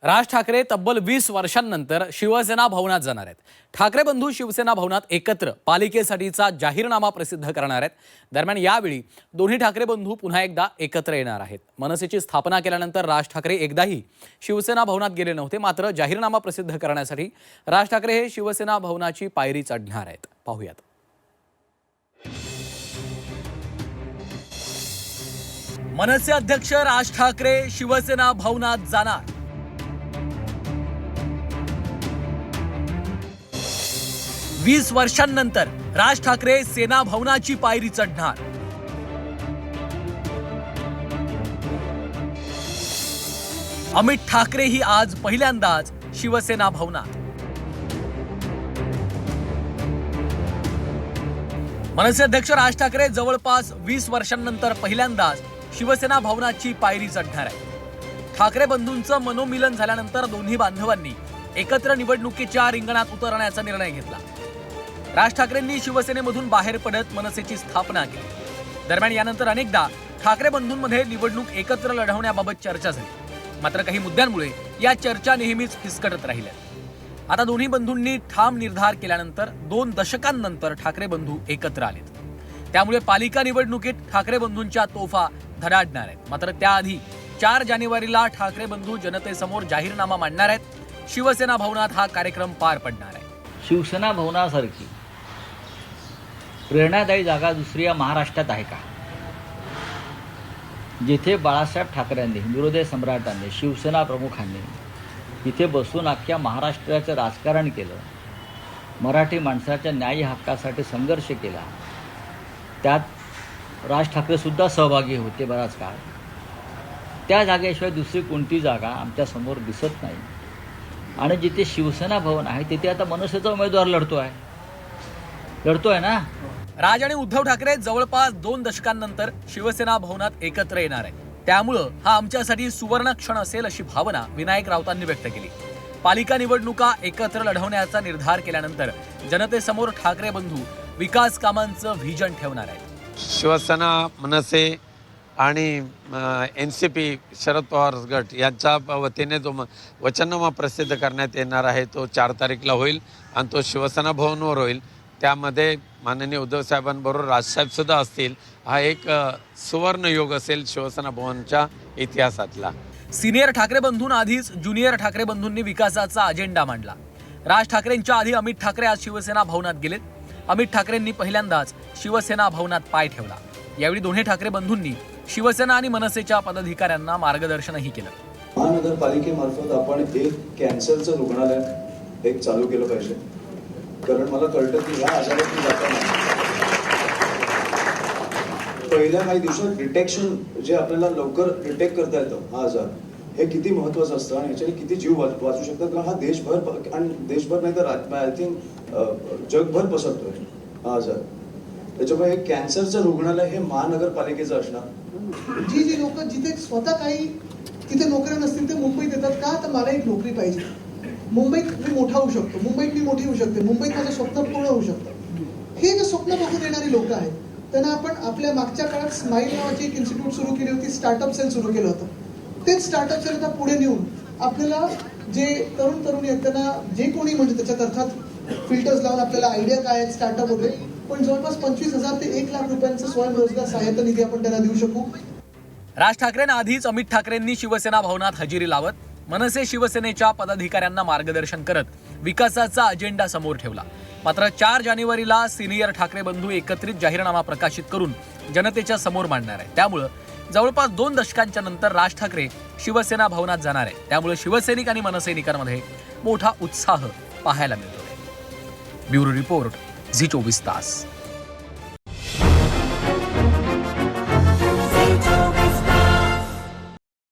राज ठाकरे तब्बल 20 वर्षांनंतर शिवसेना भवनात जाणार आहेत। ठाकरे बंधू शिवसेना भवनात एकत्र पालिकेसाठीचा जाहीरनामा प्रसिद्ध करणार आहेत। दरम्यान यावेळी दोन्ही ठाकरे बंधू पुन्हा एकदा एकत्र येणार आहेत। मनसेची स्थापना केल्यानंतर राज ठाकरे एकदाही शिवसेना भवनात गेले नव्हते, मात्र जाहीरनामा प्रसिद्ध करण्यासाठी राज ठाकरे हे शिवसेना भवनाची पायरी चढणार आहेत। पाहूयात। मनसे अध्यक्ष राज ठाकरे शिवसेना भवनात जाणार। 20 वर्षांनंतर राज ठाकरे सेना भवनाची पायरी चढणार। अमित ठाकरे ही आज पहिल्यांदाच शिवसेना भवनात। मनसे अध्यक्ष राज ठाकरे जवळपास 20 वर्षांनंतर पहिल्यांदाच शिवसेना भवनाची पायरी चढणार आहे। ठाकरे बंधूंचं मनोमिलन झाल्यानंतर दोन्ही बांधवांनी एकत्र निवडणुकीच्या रिंगणात उतरण्याचा निर्णय घेतला। राज ठाकरेंनी शिवसेनेमधून बाहेर पडत मनसेची स्थापना केली। दरम्यान यानंतर अनेकदा ठाकरे बंधूंमध्ये निवडणूक एकत्र लढवण्याबाबत चर्चा झाली, मात्र काही मुद्द्यांमुळे या चर्चा नेहमीच फिसकटत राहिल्या। आता दोन्ही बंधूंनी ठाम निर्धार केल्यानंतर 2 दशकांनंतर ठाकरे बंधू एकत्र आलेत। त्यामुळे पालिका निवडणुकीत ठाकरे बंधूंच्या तोफा धडाडणार आहेत। मात्र त्याआधी 4 जानेवारीला ठाकरे बंधू जनतेसमोर जाहीरनामा मांडणार आहेत। शिवसेना भवनात हा कार्यक्रम पार पडणार आहे। शिवसेना भवनासारखी प्रेरणादायी जागा दुसरी या महाराष्ट्रात आहे का? जिथे बाळासाहेब ठाकरेंनी, हिंदुहृदय सम्राटांनी, शिवसेना प्रमुखांनी इथे बसून अख्ख्या महाराष्ट्राचं राजकारण केलं, मराठी माणसाच्या न्याय हक्कासाठी संघर्ष केला, त्यात राज ठाकरेसुद्धा सहभागी होते बराच काळ। त्या जागेशिवाय दुसरी कोणती जागा आमच्यासमोर दिसत नाही। आणि जिथे शिवसेना भवन आहे तिथे आता मनसेचा उमेदवार लढतोय ना। राज आणि उद्धव ठाकरे जवळपास 2 दशकांनंतर शिवसेना भवनात एकत्र येणार आहे। त्यामुळं हा आमच्यासाठी सुवर्ण क्षण असेल अशी भावना विनायक राऊतांनी व्यक्त केली। पालिका निवडणुका एकत्र लढवण्याचा निर्धार केल्यानंतर जनतेसमोर ठाकरे बंधू विकास कामांचं व्हिजन ठेवणार आहेत। शिवसेना, मनसे आणि NCP शरद पवार गट यांच्या वतीने जो वचननामा प्रसिद्ध करण्यात येणार आहे तो 4 तारीखला होईल आणि तो शिवसेना भवनवर होईल। त्यामध्ये माननीय उद्धव साहेबांबरोबर राजसाहेब सुद्धा असतील। हा एक सुवर्ण योग असेल शिवसेना भवनच्या इतिहासातला। सिनियर ठाकरे बंधूंना आधीच ज्युनियर ठाकरे बंधूंनी विकासाचा अजेंडा मांडला। राज ठाकरेंच्या आधी अमित ठाकरे आज शिवसेना भवनात गेलेत। अमित ठाकरेंनी पहिल्यांदाच शिवसेना भवनात पाय ठेवला। यावेळी दोन्ही ठाकरे बंधूंनी शिवसेना आणि मनसेच्या पदाधिकाऱ्यांना मार्गदर्शनही केलं। महानगरपालिकेमार्फत आपण एक कॅन्सरचं रुग्णालय एक चालू केलं पाहिजे, कारण मला कळतं की ह्या आजारातून जाताना पहिल्या काही दिवसात डिटेक्शन जे आपल्याला लवकर डिटेक्ट करता येतं हा आजार, हे किती महत्वाचं असतं आणि याच्याने किती जीव वाचू शकतात। कारण हा देशभर आणि देशभर नाही तर आय थिंक जगभर पसरतोय हा आजार। त्याच्यामुळे कॅन्सरचं रुग्णालय हे महानगरपालिकेचं असणार। जी लोक जिथे स्वतः काही तिथे नोकऱ्या नसतील ते मुंबईत येतात का, तर मला एक नोकरी पाहिजे, मुंबईत मी मोठा होऊ शकतो, मुंबईत मी मोठी होऊ शकते, मुंबईत माझं स्वप्न पूर्ण होऊ शकतं। हे जे स्वप्न बघून येणारी लोक आहेत त्यांना आपण आपल्या मागच्या काळात स्माईल नावाची एक इन्स्टिट्यूट सुरू केली होती, स्टार्टअप सेल सुरू केलं होतं। तेच स्टार्टअप सेल आता पुढे नेऊन आपल्याला जे तरुण तरुणी आहेत त्यांना जे कोणी म्हणजे त्याच्यात अर्थात फिल्टर्स लावून आपल्याला आयडिया काय आहेत स्टार्टअप वगैरे, पण जवळपास 25,000 ते 1 लाख रुपयांचा स्वयंरोजगार सहाय्यता निधी आपण त्यांना देऊ शकू। राज ठाकरेंना आधीच अमित ठाकरेंनी शिवसेना भवनात हजेरी लावत मनसे शिवसेनेच्या पदाधिकाऱ्यांना मार्गदर्शन करत विकासाचा अजेंडा समोर ठेवला। मात्र 4 जानेवारीला सिनियर ठाकरे बंधू एकत्रित जाहीरनामा प्रकाशित करून जनतेच्या समोर मांडणार आहे। त्यामुळे जवळपास 2 दशकांच्या नंतर राज ठाकरे शिवसेना भवनात जाणार आहे। त्यामुळे शिवसैनिक आणि मनसैनिकांमध्ये मोठा उत्साह पाहायला मिळतोय। ब्युरो रिपोर्ट, झी 24 तास।